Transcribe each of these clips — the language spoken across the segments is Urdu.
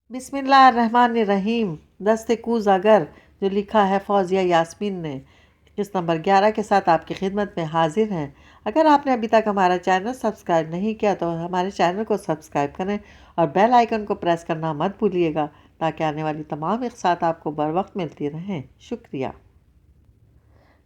بسم اللہ الرحمن الرحیم۔ دست کوز اگر، جو لکھا ہے فوزیہ یاسمین نے، قسط نمبر 11 کے ساتھ آپ کی خدمت میں حاضر ہیں۔ اگر آپ نے ابھی تک ہمارا چینل سبسکرائب نہیں کیا تو ہمارے چینل کو سبسکرائب کریں اور بیل آئیکن کو پریس کرنا مت بھولیے گا تاکہ آنے والی تمام اقساط آپ کو بر وقت ملتی رہیں۔ شکریہ۔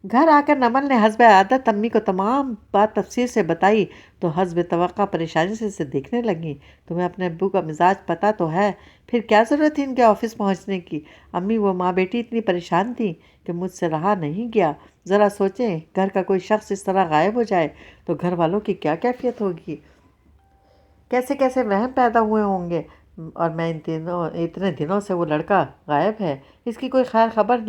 گھر آ کر نمل نے حسب عادت امی کو تمام بات تفصیل سے بتائی تو حسب توقع پریشانی سے اسے دیکھنے لگیں۔ تمہیں اپنے ابو کا مزاج پتہ تو ہے، پھر کیا ضرورت تھی ان کے آفس پہنچنے کی؟ امی وہ ماں بیٹی اتنی پریشان تھیں کہ مجھ سے رہا نہیں گیا۔ ذرا سوچیں، گھر کا کوئی شخص اس طرح غائب ہو جائے تو گھر والوں کی کیا کیفیت ہوگی، کیسے کیسے وہم پیدا ہوئے ہوں گے۔ اور میں اتنے دنوں سے وہ لڑکا غائب ہے، اس کی کوئی خیر خبر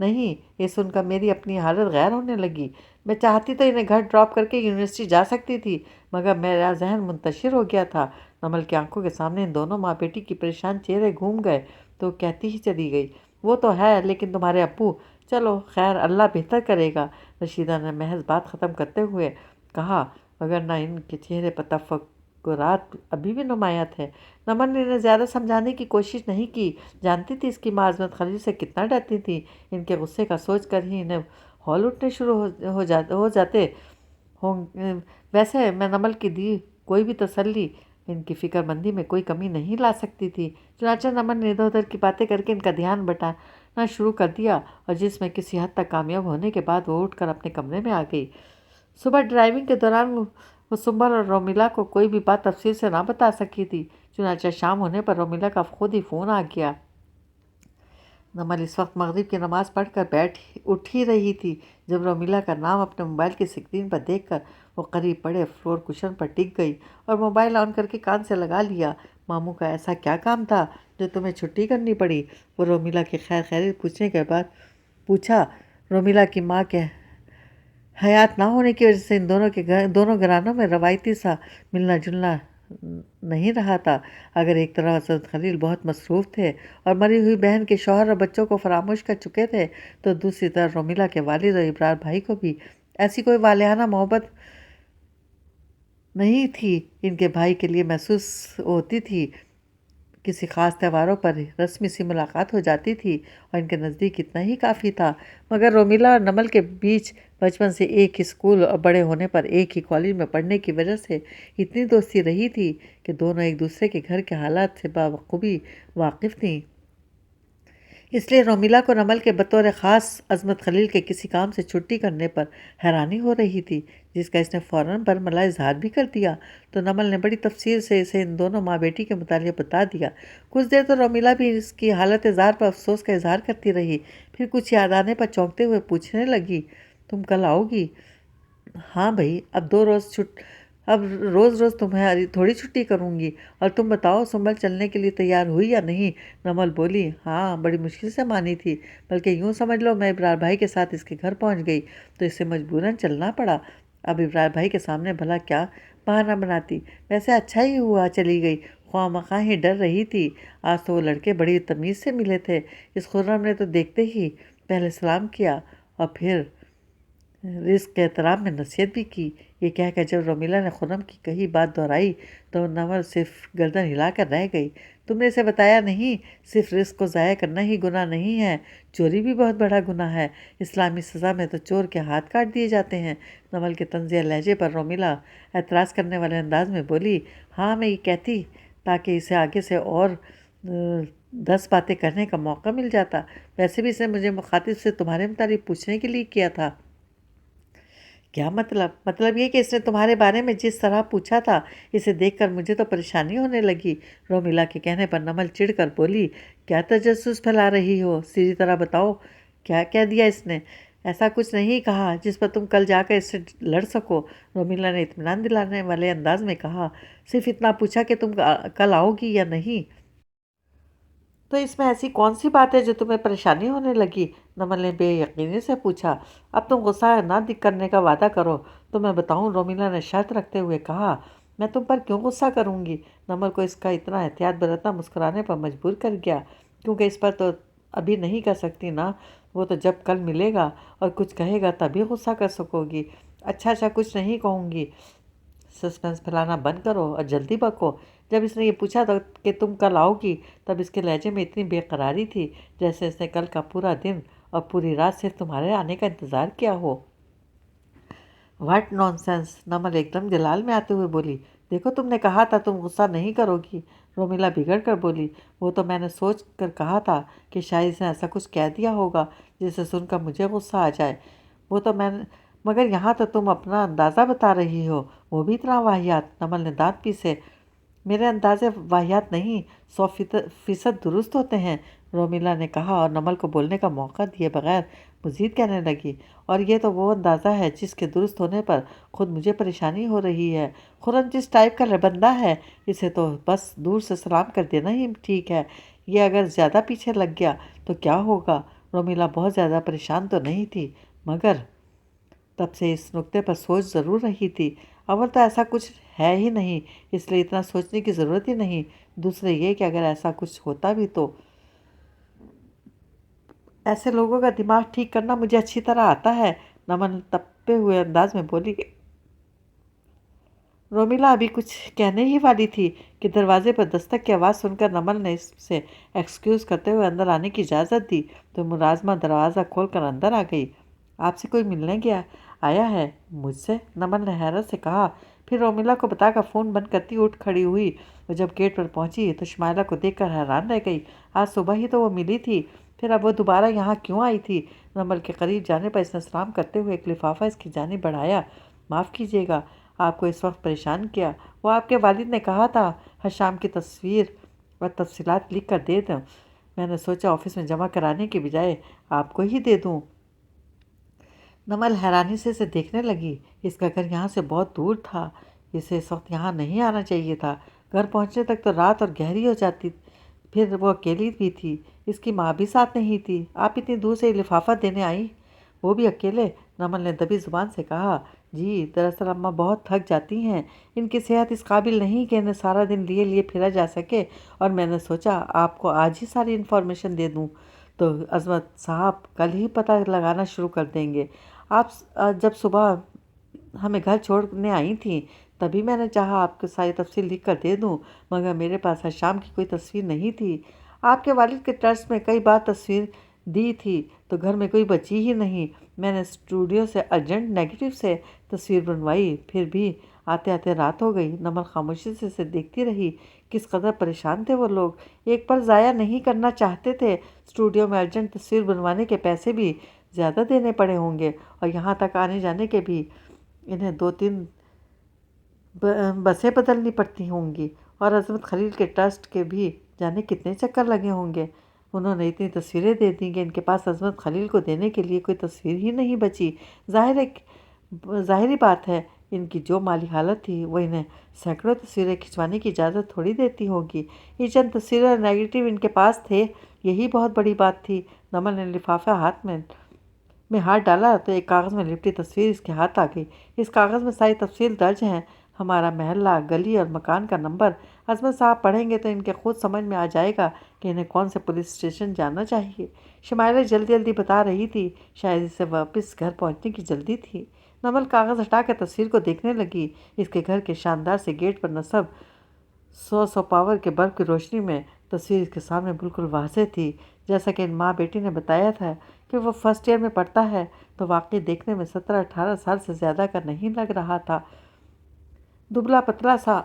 نہیں۔ یہ سن کر میری اپنی حالت غیر ہونے لگی۔ میں چاہتی تو انہیں گھر ڈراپ کر کے یونیورسٹی جا سکتی تھی، مگر میرا ذہن منتشر ہو گیا تھا۔ نمل کی آنکھوں کے سامنے ان دونوں ماں بیٹی کی پریشان چہرے گھوم گئے تو کہتی ہی چلی گئی، وہ تو ہے، لیکن تمہارے ابو… چلو خیر، اللہ بہتر کرے گا۔ رشیدہ نے محض بات ختم کرتے ہوئے کہا، وگرنہ ان کے چہرے پر تفکرات ابھی بھی نمایاں تھے۔ نمن نے انہیں زیادہ سمجھانے کی کوشش نہیں کی، جانتی تھی اس کی ماں عظمت خلیل سے کتنا ڈرتی تھی۔ ان کے غصے کا سوچ کر ہی انہیں ہول اٹھنے شروع ہو جاتے ہوں۔ ویسے میں نمل کی دی کوئی بھی تسلی ان کی فکر مندی میں کوئی کمی نہیں لا سکتی تھی۔ چنانچہ نمن نے ادھر ادھر کی باتیں کر کے ان کا دھیان بٹانا شروع کر دیا، اور جس میں کسی حد تک کامیاب ہونے کے بعد وہ اٹھ کر اپنے کمرے میں آ گئی۔ صبح ڈرائیونگ کے دوران وہ سنبل اور رومیلا کو کوئی بھی بات تفصیل سے نہ بتا سکی تھی، چنانچہ شام ہونے پر رومیلا کا خود ہی فون آ گیا۔ نمل اس وقت مغرب کی نماز پڑھ کر اٹھ ہی رہی تھی جب رومیلا کا نام اپنے موبائل کی اسکرین پر دیکھ کر وہ قریب پڑے فلور کشن پر ٹک گئی اور موبائل آن کر کے کان سے لگا لیا۔ ماموں کا ایسا کیا کام تھا جو تمہیں چھٹی کرنی پڑی؟ وہ رومیلا کی خیر خیریت پوچھنے کے بعد پوچھا۔ رومیلا کی ماں کے حیات نہ ہونے کی وجہ سے ان دونوں گھرانوں میں روایتی سا ملنا جلنا نہیں رہا تھا۔ اگر ایک طرف حضرت خلیل بہت مصروف تھے اور مری ہوئی بہن کے شوہر اور بچوں کو فراموش کر چکے تھے، تو دوسری طرف رومیلا کے والد اور ابرار بھائی کو بھی ایسی کوئی والہانہ محبت نہیں تھی ان کے بھائی کے لیے محسوس ہوتی تھی۔ کسی خاص تہواروں پر رسمی سی ملاقات ہو جاتی تھی اور ان کے نزدیک اتنا ہی کافی تھا، مگر رومیلا اور نمل کے بیچ بچپن سے ایک ہی اسکول اور بڑے ہونے پر ایک ہی کالج میں پڑھنے کی وجہ سے اتنی دوستی رہی تھی کہ دونوں ایک دوسرے کے گھر کے حالات سے بخوبی واقف تھیں۔ اس لیے رومیلا کو نمل کے بطور خاص عظمت خلیل کے کسی کام سے چھٹی کرنے پر حیرانی ہو رہی تھی، جس کا اس نے فوراً برملا اظہار بھی کر دیا۔ تو نمل نے بڑی تفصیل سے اسے ان دونوں ماں بیٹی کے متعلق بتا دیا۔ کچھ دیر تو رومیلا بھی اس کی حالت زار پر افسوس کا اظہار کرتی رہی، پھر کچھ یاد آنے پر چونکتے ہوئے پوچھنے لگی، تم کل آؤ گی؟ ہاں بھئی، اب روز روز تمہیں تھوڑی چھٹی کروں گی۔ اور تم بتاؤ، سنبل چلنے کے لیے تیار ہوئی یا نہیں؟ نمل بولی، ہاں، بڑی مشکل سے مانی تھی، بلکہ یوں سمجھ لو میں ابرار بھائی کے ساتھ اس کے گھر پہنچ گئی تو اسے مجبوراً چلنا پڑا۔ اب ابرار بھائی کے سامنے بھلا کیا بہانہ بناتی؟ ویسے اچھا ہی ہوا چلی گئی، خواہ مخواہ ہی ڈر رہی تھی۔ آج تو وہ لڑکے بڑی تمیز سے ملے تھے۔ اس خرم نے تو دیکھتے ہی پہلے سلام کیا اور پھر رزق کے احترام میں نصیحت بھی کی۔ یہ کہہ کر جب رومیلا نے خرم کی کہی بات دہرائی تو نمل صرف گردن ہلا کر رہ گئی۔ تم نے اسے بتایا نہیں، صرف رزق کو ضائع کرنا ہی گناہ نہیں ہے، چوری بھی بہت بڑا گناہ ہے۔ اسلامی سزا میں تو چور کے ہاتھ کاٹ دیے جاتے ہیں۔ نمل کے طنزیہ لہجے پر رومیلا اعتراض کرنے والے انداز میں بولی، ہاں میں یہ کہتی تاکہ اسے آگے سے اور 10 باتیں کرنے کا موقع مل جاتا۔ ویسے بھی اس نے مجھے مخاطب سے تمہارے متعلق پوچھنے کے لیے کیا تھا۔ کیا مطلب؟ مطلب یہ کہ اس نے تمہارے بارے میں جس طرح پوچھا تھا، اسے دیکھ کر مجھے تو پریشانی ہونے لگی۔ رومیلا کے کہنے پر نمل چڑ کر بولی، کیا تجسس پھیلا رہی ہو؟ سیدھی طرح بتاؤ، کیا کہہ دیا اس نے؟ ایسا کچھ نہیں کہا جس پر تم کل جا کر اس سے لڑ سکو، رومیلا نے اطمینان دلانے والے انداز میں کہا۔ صرف اتنا پوچھا کہ تم کل آؤ گی یا نہیں۔ تو اس میں ایسی کون سی بات ہے جو تمہیں پریشانی ہونے لگی؟ نمل نے بے یقینی سے پوچھا۔ اب تم غصہ نہ کرنے کا وعدہ کرو تو میں بتاؤں، رومیلا نے شرط رکھتے ہوئے کہا۔ میں تم پر کیوں غصہ کروں گی؟ نمل کو اس کا اتنا احتیاط برتنا مسکرانے پر مجبور کر گیا، کیونکہ اس پر تو ابھی نہیں کر سکتی نا، وہ تو جب کل ملے گا اور کچھ کہے گا تبھی غصہ کر سکو گی۔ اچھا کچھ نہیں کہوں گی، سسپنس پھیلانا بند کرو اور جلدی بکو۔ جب اس نے یہ پوچھا تو کہ تم کل آؤ گی، تب اس کے لہجے میں اتنی بے قراری تھی جیسے اس نے کل کا پورا دن اور پوری رات صرف تمہارے آنے کا انتظار کیا ہو۔ What nonsense! نمل ایک دم جلال میں آتے ہوئے بولی۔ دیکھو تم نے کہا تھا تم غصہ نہیں کرو گی، رومیلا بگڑ کر بولی۔ وہ تو میں نے سوچ کر کہا تھا کہ شاید اس نے ایسا کچھ کہہ دیا ہوگا جسے سن کر مجھے غصہ آ جائے، وہ تو میں نے، مگر یہاں تو تم اپنا اندازہ بتا رہی ہو، وہ بھی اتنا واہیات! نمل نے دانت پیسے۔ میرے اندازے واہیات نہیں، 100% درست ہوتے ہیں، رومیلا نے کہا اور نمل کو بولنے کا موقع دیے بغیر مزید کہنے لگی۔ اور یہ تو وہ اندازہ ہے جس کے درست ہونے پر خود مجھے پریشانی ہو رہی ہے۔ خورم جس ٹائپ کا بندہ ہے، اسے تو بس دور سے سلام کر دینا ہی ٹھیک ہے، یہ اگر زیادہ پیچھے لگ گیا تو کیا ہوگا؟ رومیلا بہت زیادہ پریشان تو نہیں تھی، مگر تب سے اس نکتے پر سوچ ضرور رہی تھی۔ اول تو ایسا کچھ ہے ہی نہیں، اس لیے اتنا سوچنے کی ضرورت ہی نہیں، دوسرے یہ کہ اگر ایسا کچھ ہوتا بھی تو ایسے لوگوں کا دماغ ٹھیک کرنا مجھے اچھی طرح آتا ہے، نمن تپے ہوئے انداز میں بولی۔ رومیلا ابھی کچھ کہنے ہی والی تھی کہ دروازے پر دستک کی آواز سن کر نمل نے اس سے ایکسکیوز کرتے ہوئے اندر آنے کی اجازت دی تو ملازمہ دروازہ کھول کر اندر آ گئی۔ آپ سے کوئی ملنے آیا ہے؟ مجھ سے؟ نمل نے حیرت سے کہا، پھر رومیلا کو بتا کر فون بند کرتی اٹھ کھڑی ہوئی اور جب گیٹ پر پہنچی تو شمائلہ کو دیکھ کر حیران رہ گئی۔ آج صبح ہی تو وہ ملی تھی، پھر اب وہ دوبارہ یہاں کیوں آئی تھی؟ نمل کے قریب جانے پر اس نے سلام کرتے ہوئے ایک لفافہ اس کی جانب بڑھایا۔ معاف کیجیے گا آپ کو اس وقت پریشان کیا، وہ آپ کے والد نے کہا تھا حشام کی تصویر اور تفصیلات لکھ کر دے دوں، میں نے سوچا آفس میں جمع کرانے کے بجائے آپ کو ہی دے دوں۔ نمل حیرانی سے اسے دیکھنے لگی، اس کا گھر یہاں سے بہت دور تھا، اسے اس وقت یہاں نہیں آنا چاہیے تھا، گھر پہنچنے تک تو رات اور گہری ہو جاتی، پھر وہ اکیلی بھی تھی، اس کی ماں بھی ساتھ نہیں تھی، آپ اتنی دور سے یہ لفافہ دینے آئی، وہ بھی اکیلے؟ نمل نے دبی زبان سے کہا، جی دراصل اماں بہت تھک جاتی ہیں، ان کی صحت اس قابل نہیں کہ انہیں سارا دن لیے پھرا جا سکے، اور میں نے سوچا آپ کو آج ہی ساری انفارمیشن دے دوں تو عظمت صاحب کل ہی پتہ لگانا شروع کر دیں گے۔ آپ جب صبح ہمیں گھر چھوڑنے آئی تھیں تبھی میں نے چاہا آپ کو ساری تفصیل لکھ کر دے دوں، مگر میرے پاس حشام کی کوئی تصویر نہیں تھی، آپ کے والد کے ٹرسٹ میں کئی بار تصویر دی تھی تو گھر میں کوئی بچی ہی نہیں، میں نے اسٹوڈیو سے ارجنٹ نیگیٹو سے تصویر بنوائی، پھر بھی آتے آتے رات ہو گئی۔ نمل خاموشی سے اسے دیکھتی رہی، کس قدر پریشان تھے وہ لوگ، ایک پل ضائع نہیں کرنا چاہتے تھے، اسٹوڈیو میں ارجنٹ تصویر بنوانے کے پیسے بھی زیادہ دینے پڑے ہوں گے، اور یہاں تک آنے جانے کے بھی انہیں 2-3 بسیں بدلنی پڑتی ہوں گی، اور عظمت خلیل کے ٹرسٹ کے بھی جانے کتنے چکر لگے ہوں گے، انہوں نے اتنی تصویریں دے دیں کہ ان کے پاس عظمت خلیل کو دینے کے لیے کوئی تصویر ہی نہیں بچی، ظاہری بات ہے ان کی جو مالی حالت تھی وہ انہیں سینکڑوں تصویریں کھنچوانے کی اجازت تھوڑی دیتی ہوگی، یہ چند تصویریں اور نیگیٹو ان کے پاس تھے، یہی بہت بڑی بات تھی۔ نمل نے لفافہ ہاتھ میں ہاتھ ڈالا تو ایک کاغذ میں لپٹی تصویر اس کے ہاتھ آ گئی، اس کاغذ میں ساری تفصیل درج ہیں، ہمارا محلہ، گلی اور مکان کا نمبر، عظمت صاحب پڑھیں گے تو ان کے خود سمجھ میں آ جائے گا کہ انہیں کون سے پولیس اسٹیشن جانا چاہیے۔ شمائلہ جلدی جلدی بتا رہی تھی، شاید اسے واپس گھر پہنچنے کی جلدی تھی۔ نمل کاغذ ہٹا کر تصویر کو دیکھنے لگی، اس کے گھر کے شاندار سے گیٹ پر نصب 100 پاور کے بلب کی روشنی میں تصویر اس کے سامنے بالکل واضح تھی، جیسا کہ ان ماں بیٹی نے بتایا تھا کہ وہ فرسٹ ایئر میں پڑھتا ہے تو واقعی دیکھنے میں 17-18 سال سے زیادہ کا نہیں لگ رہا تھا، دبلا پتلا سا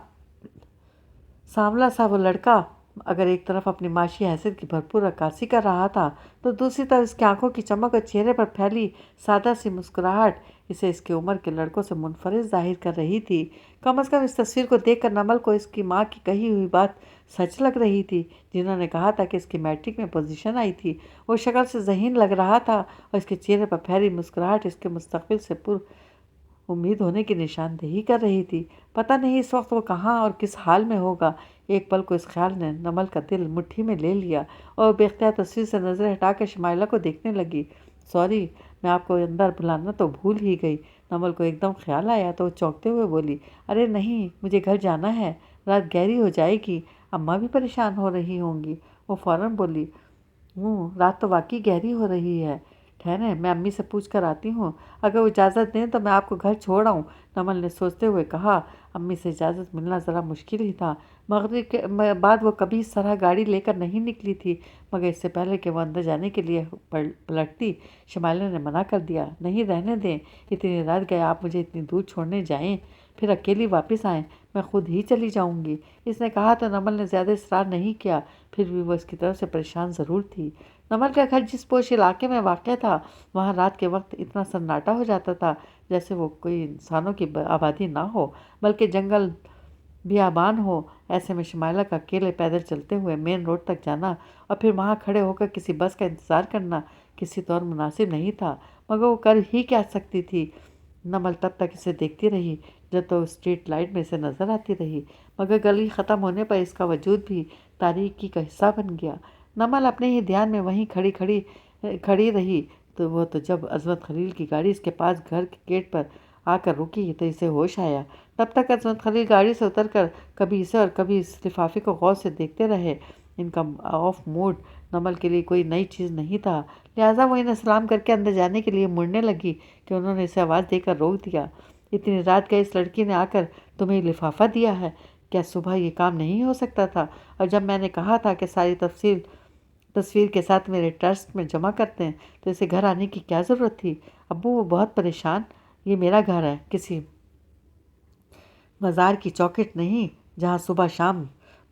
سانولا سا وہ لڑکا اگر ایک طرف اپنی معاشی حیثیت کی بھرپور عکاسی کر رہا تھا تو دوسری طرف اس کی آنکھوں کی چمک اور چہرے پر پھیلی سادہ سی مسکراہٹ اسے اس کی عمر کے لڑکوں سے منفرد ظاہر کر رہی تھی۔ کم از کم اس تصویر کو دیکھ کر نمل کو اس کی ماں کی کہی ہوئی بات سچ لگ رہی تھی، جنہوں نے کہا تھا کہ اس کی میٹرک میں پوزیشن آئی تھی، وہ شکل سے ذہین لگ رہا تھا اور اس کے چہرے پر پھیلی مسکراہٹ اس کے مستقبل سے پر امید ہونے کی نشاندہی کر رہی تھی۔ پتہ نہیں اس وقت وہ کہاں اور کس حال میں ہوگا، ایک پل کو اس خیال نے نمل کا دل مٹھی میں لے لیا اور بے اختیار تصویر سے نظریں ہٹا کر شمائلہ کو دیکھنے لگی۔ سوری، میں آپ کو اندر بلانا تو بھول ہی گئی۔ نمل کو ایک دم خیال آیا تو وہ چونکتے ہوئے بولی، ارے نہیں، مجھے گھر جانا ہے، رات گہری ہو جائے گی، اماں بھی پریشان ہو رہی ہوں گی۔ وہ فوراً بولی، رات تو واقعی گہری ہو رہی ہے، ٹھہریں، میں امی سے پوچھ کر آتی ہوں، اگر وہ اجازت دیں تو میں آپ کو گھر چھوڑ آؤں۔ نمل نے سوچتے ہوئے کہا۔ امی سے اجازت ملنا ذرا مشکل ہی تھا۔ مغرب کے بعد وہ کبھی اس طرح گاڑی لے کر نہیں نکلی تھی، مگر اس سے پہلے کہ وہ اندر جانے کے لیے پلٹتی، شمائلہ نے منع کر دیا۔ نہیں، رہنے دیں، اتنی رات گئے آپ مجھے اتنی دور چھوڑنے جائیں، پھر اکیلی واپس آئیں، میں خود ہی چلی جاؤں گی۔ اس نے کہا تو نمل نے زیادہ اصرار نہیں کیا، پھر بھی وہ اس کی طرف سے پریشان ضرور تھی۔ نمل کا گھر جس پوش علاقے میں واقع تھا، وہاں رات کے وقت اتنا سناٹا ہو جاتا تھا جیسے وہ کوئی انسانوں کی آبادی نہ ہو بلکہ جنگل بیابان ہو۔ ایسے میں شمائلہ کا اکیلے پیدل چلتے ہوئے مین روڈ تک جانا اور پھر وہاں کھڑے ہو کر کسی بس کا انتظار کرنا کسی طور مناسب نہیں تھا، مگر وہ کر ہی کیا سکتی تھی۔ نمل تب تک اسے دیکھتی رہی جب تو اسٹریٹ لائٹ میں اسے نظر آتی رہی، مگر گلی ختم ہونے پر اس کا وجود بھی تاریکی کا حصہ بن گیا۔ نمل اپنے ہی دھیان میں وہیں کھڑی رہی تو جب عظمت خلیل کی گاڑی اس کے پاس گھر کے گیٹ پر آ کر رکی تو اسے ہوش آیا۔ تب تک عظمت خلیل گاڑی سے اتر کر کبھی اسے اور کبھی اس لفافے کو غور سے دیکھتے رہے۔ ان کا آف موڈ نمل کے لیے کوئی نئی چیز نہیں تھا، لہٰذا وہ انہیں سلام کر کے اندر جانے کے لیے مڑنے لگی کہ انہوں نے اسے آواز دے کر روک دیا۔ اتنی رات گئے اس لڑکی نے آ کر تمہیں لفافہ دیا ہے؟ کیا صبح یہ کام نہیں ہو سکتا تھا؟ اور جب میں نے کہا تھا کہ ساری تصویر کے ساتھ میرے ٹرسٹ میں جمع کرتے ہیں تو اسے گھر آنے کی کیا ضرورت تھی؟ ابو وہ بہت پریشان۔ یہ میرا گھر ہے، کسی مزار کی چوکھٹ نہیں جہاں صبح شام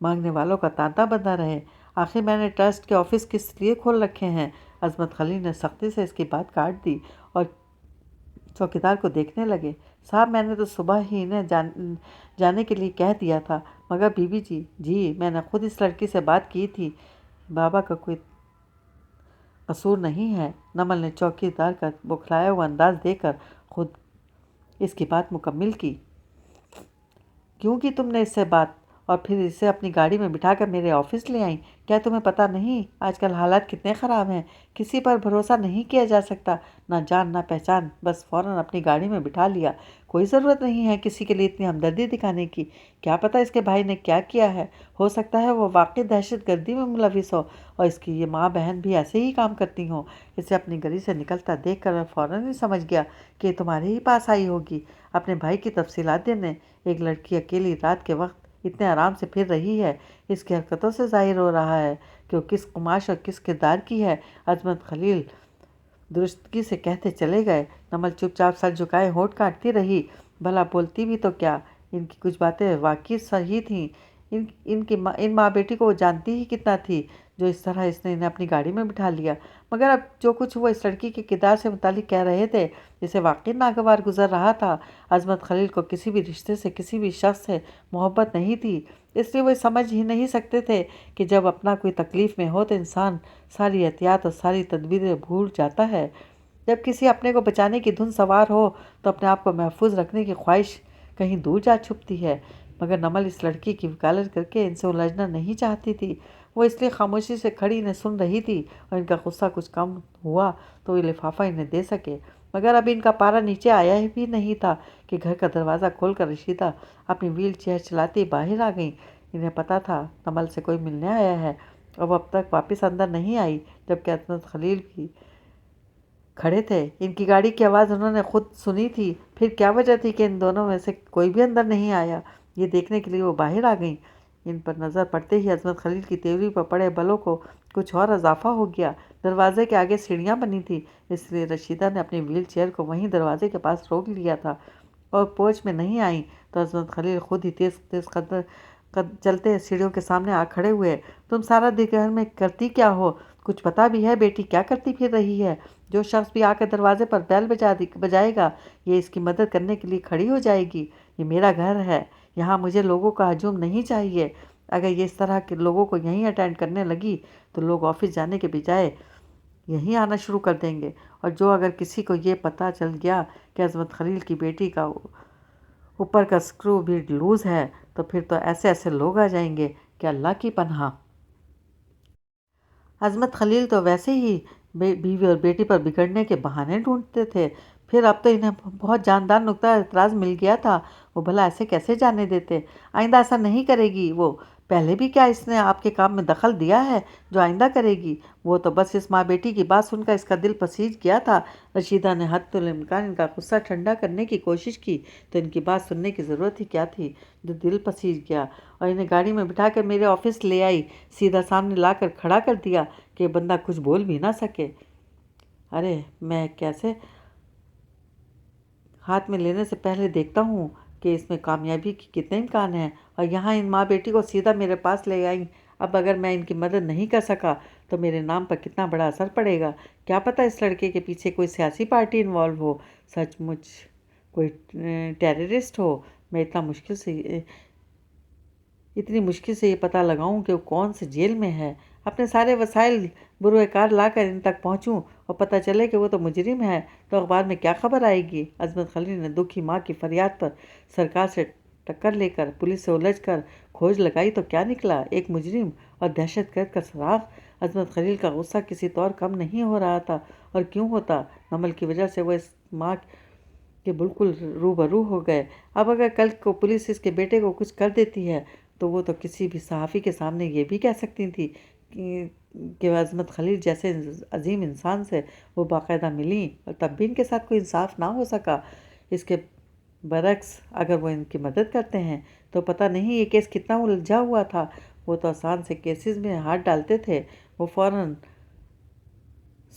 مانگنے والوں کا تانتا بندہ رہے۔ آخر میں نے ٹرسٹ کے آفس کس لیے کھول رکھے ہیں؟ عظمت خلیل نے سختی سے اس کی بات کاٹ دی اور چوکیدار کو دیکھنے لگے۔ صاحب میں نے تو صبح ہی انہیں جانے کے لیے کہہ دیا تھا، مگر بی بی جی میں نے خود اس لڑکی سے بات کی تھی، بابا کا کوئی قصور نہیں ہے۔ نمل نے چوکیدار کا بوکھلایا ہوا انداز دیکھ کر خود اس کی بات مکمل کی۔ کیوں کی تم نے اس سے بات اور پھر اسے اپنی گاڑی میں بٹھا کر میرے آفس لے آئیں؟ کیا تمہیں پتہ نہیں آج کل حالات کتنے خراب ہیں؟ کسی پر بھروسہ نہیں کیا جا سکتا، نہ جان نہ پہچان، بس فوراً اپنی گاڑی میں بٹھا لیا۔ کوئی ضرورت نہیں ہے کسی کے لیے اتنی ہمدردی دکھانے کی۔ کیا پتہ اس کے بھائی نے کیا کیا ہے، ہو سکتا ہے وہ واقعی دہشت گردی میں ملوث ہو اور اس کی یہ ماں بہن بھی ایسے ہی کام کرتی ہوں۔ اسے اپنی گلی سے نکلتا دیکھ کر میں فوراً ہی سمجھ گیا کہ یہ تمہارے ہی پاس آئی ہوگی اپنے بھائی کی تفصیلات دینے۔ ایک لڑکی اکیلی رات کے وقت اتنے آرام سے پھر رہی ہے، اس کی حرکتوں سے ظاہر ہو رہا ہے کہ وہ کس قماش اور کس کردار کی ہے۔ عظمت خلیل درستگی سے کہتے چلے گئے۔ نمل چپ چاپ سر جھکائے ہونٹ کاٹتی رہی۔ بھلا بولتی بھی تو کیا، ان کی کچھ باتیں واقعی صحیح تھیں۔ ان ماں بیٹی کو وہ جانتی ہی کتنا تھی جو اس طرح اس نے انہیں اپنی گاڑی میں بٹھا لیا۔ مگر اب جو کچھ وہ اس لڑکی کے کردار سے متعلق کہہ رہے تھے جسے واقعی ناگوار گزر رہا تھا، عظمت خلیل کو کسی بھی رشتے سے کسی بھی شخص سے محبت نہیں تھی، اس لیے وہ سمجھ ہی نہیں سکتے تھے کہ جب اپنا کوئی تکلیف میں ہو تو انسان ساری احتیاط اور ساری تدبیریں بھول جاتا ہے۔ جب کسی اپنے کو بچانے کی دھن سوار ہو تو اپنے آپ کو محفوظ رکھنے کی خواہش کہیں دور جا چھپتی ہے، مگر نمل اس لڑکی کی وکالت کر کے ان سے الجھنا نہیں چاہتی تھی۔ وہ اس لیے خاموشی سے کھڑی انہیں سن رہی تھی اور ان کا غصہ کچھ کم ہوا تو یہ لفافہ انہیں دے سکے، مگر اب ان کا پارا نیچے آیا بھی نہیں تھا کہ گھر کا دروازہ کھول کر رشیدہ اپنی ویل چیئر چلاتی باہر آ گئیں۔ انہیں پتہ تھا نمل سے کوئی ملنے آیا ہے اور وہ اب تک واپس اندر نہیں آئی جبکہ عظمت خلیل بھی کھڑے تھے۔ ان کی گاڑی کی آواز انہوں نے خود سنی تھی، پھر کیا وجہ تھی کہ ان دونوں میں سے کوئی بھی اندر نہیں آیا؟ یہ دیکھنے کے لیے وہ باہر آ گئیں۔ ان پر نظر پڑتے ہی عظمت خلیل کی تیوری پر پڑے بلوں کو کچھ اور اضافہ ہو گیا۔ دروازے کے آگے سیڑھیاں بنی تھیں، اس لیے رشیدہ نے اپنی ویل چیئر کو وہیں دروازے کے پاس روک لیا تھا اور پوچھ میں نہیں آئیں تو عظمت خلیل خود ہی تیز تیز چلتے سیڑھیوں کے سامنے آ کھڑے ہوئے۔ تم سارا دن گھر میں کرتی کیا ہو؟ کچھ پتہ بھی ہے بیٹی کیا کرتی پھر رہی ہے؟ جو شخص بھی آ کر دروازے پر بیل بجائے گا یہ اس کی مدد کرنے کے لیے کھڑی ہو جائے گی۔ یہ میرا گھر ہے، یہاں مجھے لوگوں کا ہجوم نہیں چاہیے۔ اگر یہ اس طرح کے لوگوں کو یہیں اٹینڈ کرنے لگی تو لوگ آفس جانے کے بجائے یہیں آنا شروع کر دیں گے، اور جو اگر کسی کو یہ پتہ چل گیا کہ عظمت خلیل کی بیٹی کا اوپر کا سکرو بھی لوز ہے تو پھر تو ایسے ایسے لوگ آ جائیں گے کہ اللہ کی پناہ۔ عظمت خلیل تو ویسے ہی بیوی اور بیٹی پر بگڑنے کے بہانے ڈھونڈتے تھے، پھر اب تو انہیں بہت جاندار نقطہ اعتراض مل گیا تھا۔ وہ بھلا ایسے کیسے جانے دیتے؟ آئندہ ایسا نہیں کرے گی وہ، پہلے بھی کیا اس نے آپ کے کام میں دخل دیا ہے جو آئندہ کرے گی؟ وہ تو بس اس ماں بیٹی کی بات سن کر اس کا دل پسیج گیا تھا۔ رشیدہ نے حد الامکان ان کا غصہ ٹھنڈا کرنے کی کوشش کی تو ان کی بات سننے کی ضرورت ہی کیا تھی جو دل پسیج گیا، اور انہیں گاڑی میں بٹھا کر میرے آفس لے آئی، سیدھا سامنے لا کر کھڑا کر دیا کہ بندہ کچھ بول بھی نہ سکے۔ ارے میں کیسے ہاتھ میں لینے سے پہلے دیکھتا ہوں کہ اس میں کامیابی کے کتنے امکان ہیں، اور یہاں ان ماں بیٹی کو سیدھا میرے پاس لے آئیں۔ اب اگر میں ان کی مدد نہیں کر سکا تو میرے نام پر کتنا بڑا اثر پڑے گا۔ کیا پتہ اس لڑکے کے پیچھے کوئی سیاسی پارٹی انوالو ہو، سچ مچ کوئی ٹیررسٹ ہو۔ میں اتنی مشکل سے یہ پتہ لگاؤں کہ وہ کون سے جیل میں ہے، اپنے سارے وسائل بروئے کار لا کر ان تک پہنچوں اور پتہ چلے کہ وہ تو مجرم ہے تو اخبار میں کیا خبر آئے گی؟ عظمت خلیل نے دکھی ماں کی فریاد پر سرکار سے ٹکر لے کر پولیس سے الجھ کر کھوج لگائی تو کیا نکلا؟ ایک مجرم اور دہشت گرد کا سراغ۔ عظمت خلیل کا غصہ کسی طور کم نہیں ہو رہا تھا، اور کیوں ہوتا؟ نمل کی وجہ سے وہ اس ماں کے بالکل روبرو ہو گئے۔ اب اگر کل کو پولیس اس کے بیٹے کو کچھ کر دیتی ہے تو وہ تو کسی بھی صحافی کے سامنے یہ بھی کہہ سکتی تھی کہ عظمت خلیل جیسے عظیم انسان سے وہ باقاعدہ ملیں اور تب بھی ان کے ساتھ کوئی انصاف نہ ہو سکا۔ اس کے برعکس اگر وہ ان کی مدد کرتے ہیں تو پتہ نہیں یہ کیس کتنا الجھا ہوا تھا۔ وہ تو آسان سے کیسز میں ہاتھ ڈالتے تھے، وہ فوراً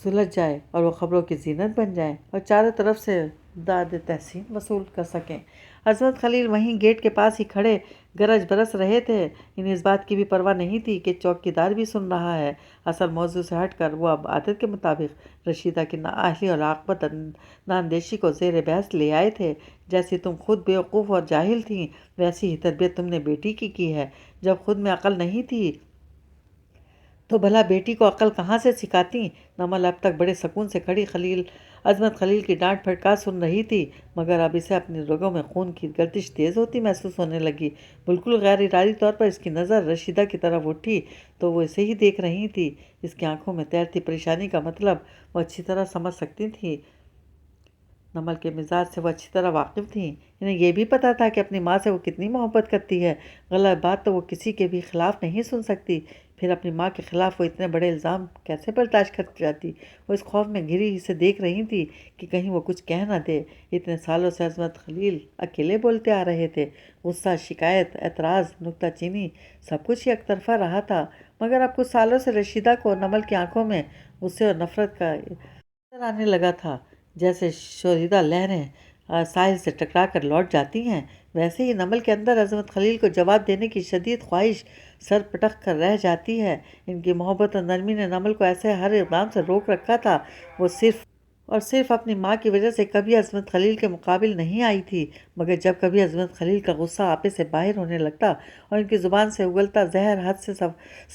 سلجھ جائے اور وہ خبروں کی زینت بن جائیں اور چاروں طرف سے داد تحسین وصول کر سکیں۔ عظمت خلیل وہیں گیٹ کے پاس ہی کھڑے گرج برس رہے تھے۔ انہیں اس بات کی بھی پرواہ نہیں تھی کہ چوکیدار بھی سن رہا ہے۔ اصل موضوع سے ہٹ کر وہ اب عادت کے مطابق رشیدہ کی نااہلی اور عاقبت نااندیشی کو زیر بحث لے آئے تھے۔ جیسی تم خود بیوقوف اور جاہل تھیں ویسی ہی تربیت تم نے بیٹی کی ہے۔ جب خود میں عقل نہیں تھی تو بھلا بیٹی کو عقل کہاں سے سکھاتی؟ نمل اب تک بڑے سکون سے کھڑی عظمت خلیل کی ڈانٹ پھٹکار سن رہی تھی، مگر اب اسے اپنی رگوں میں خون کی گردش تیز ہوتی محسوس ہونے لگی۔ بالکل غیر ارادی طور پر اس کی نظر رشیدہ کی طرف اٹھی تو وہ اسے ہی دیکھ رہی تھی۔ اس کی آنکھوں میں تیرتی پریشانی کا مطلب وہ اچھی طرح سمجھ سکتی تھی۔ نمل کے مزاج سے وہ اچھی طرح واقف تھیں۔ انہیں یہ بھی پتہ تھا کہ اپنی ماں سے وہ کتنی محبت کرتی ہے۔ غلط بات تو وہ کسی کے بھی خلاف نہیں سن سکتی، پھر اپنی ماں کے خلاف وہ اتنے بڑے الزام کیسے برداشت کر جاتی؟ وہ اس خوف میں گھری اسے دیکھ رہی تھی کہ کہیں وہ کچھ کہہ نہ دے۔ اتنے سالوں سے عظمت خلیل اکیلے بولتے آ رہے تھے، غصہ، شکایت، اعتراض، نکتہ چینی، سب کچھ یک طرفہ رہا تھا، مگر اب کچھ سالوں سے رشیدہ کو نمل کی آنکھوں میں غصے اور نفرت کا نظر آنے لگا تھا۔ جیسے شوریدہ لہریں ساحل سے ٹکرا کر لوٹ جاتی ہیں، ویسے ہی نمل کے اندر عظمت خلیل کو جواب دینے کی شدید خواہش سر پٹک کر رہ جاتی ہے۔ ان کی محبت اور نرمی نے نمل کو ایسے ہر اقدام سے روک رکھا تھا۔ وہ صرف اپنی ماں کی وجہ سے کبھی عظمت خلیل کے مقابل نہیں آئی تھی، مگر جب کبھی عظمت خلیل کا غصہ آپے سے باہر ہونے لگتا اور ان کی زبان سے اگلتا زہر حد سے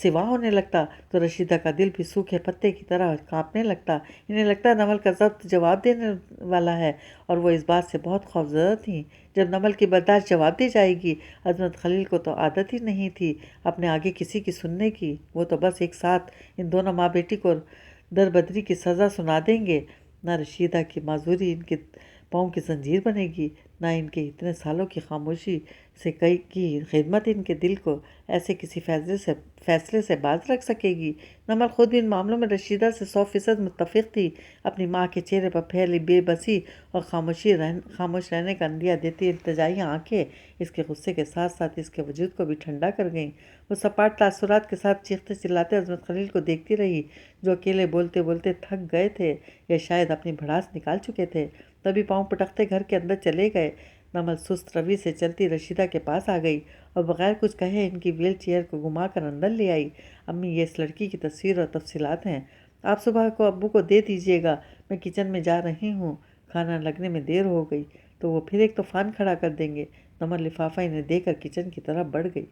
سوا ہونے لگتا تو رشیدہ کا دل بھی سوکھے پتے کی طرح کانپنے لگتا۔ انہیں لگتا نمل کا ضبط جواب دینے والا ہے، اور وہ اس بات سے بہت خوفزدہ تھیں۔ جب نمل کی برداشت جواب دی جائے گی، عظمت خلیل کو تو عادت ہی نہیں تھی اپنے آگے کسی کی سننے کی، وہ تو بس ایک ساتھ ان دونوں ماں بیٹی کو دربدری کی سزا سنا دیں گے۔ نہ رشیدہ کی معذوری ان کے پاؤں کی زنجیر بنے گی، نہ ان کے اتنے سالوں کی خاموشی سے کی خدمت ان کے دل کو ایسے کسی فیصلے سے باز رکھ سکے گی۔ نمل خود بھی ان معاملوں میں رشیدہ سے 100% متفق تھی۔ اپنی ماں کے چہرے پر پھیلی بے بسی اور خاموش رہنے کا عندیہ دیتی التجائی آنکھیں اس کے غصے کے ساتھ ساتھ اس کے وجود کو بھی ٹھنڈا کر گئیں۔ وہ سپاٹ تاثرات کے ساتھ چیختے چلاتے عظمت خلیل کو دیکھتی رہی، جو اکیلے بولتے بولتے تھک گئے تھے یا شاید اپنی بھڑاس نکال چکے تھے۔ تبھی پاؤں پٹکتے گھر کے اندر چلے گئے۔ نمل سست روی سے چلتی رشیدہ کے پاس آ گئی اور بغیر کچھ کہے ان کی ویل چیئر کو گھما کر اندر لے آئی۔ امی، یہ اس لڑکی کی تصویر اور تفصیلات ہیں، آپ صبح کو ابو کو دے دیجیے گا، میں کچن میں جا رہی ہوں، کھانا لگنے میں دیر ہو گئی تو وہ پھر ایک طوفان کھڑا کر دیں گے۔ نمل لفافہ انہیں دے کر کچن کی طرف بڑھ گئی۔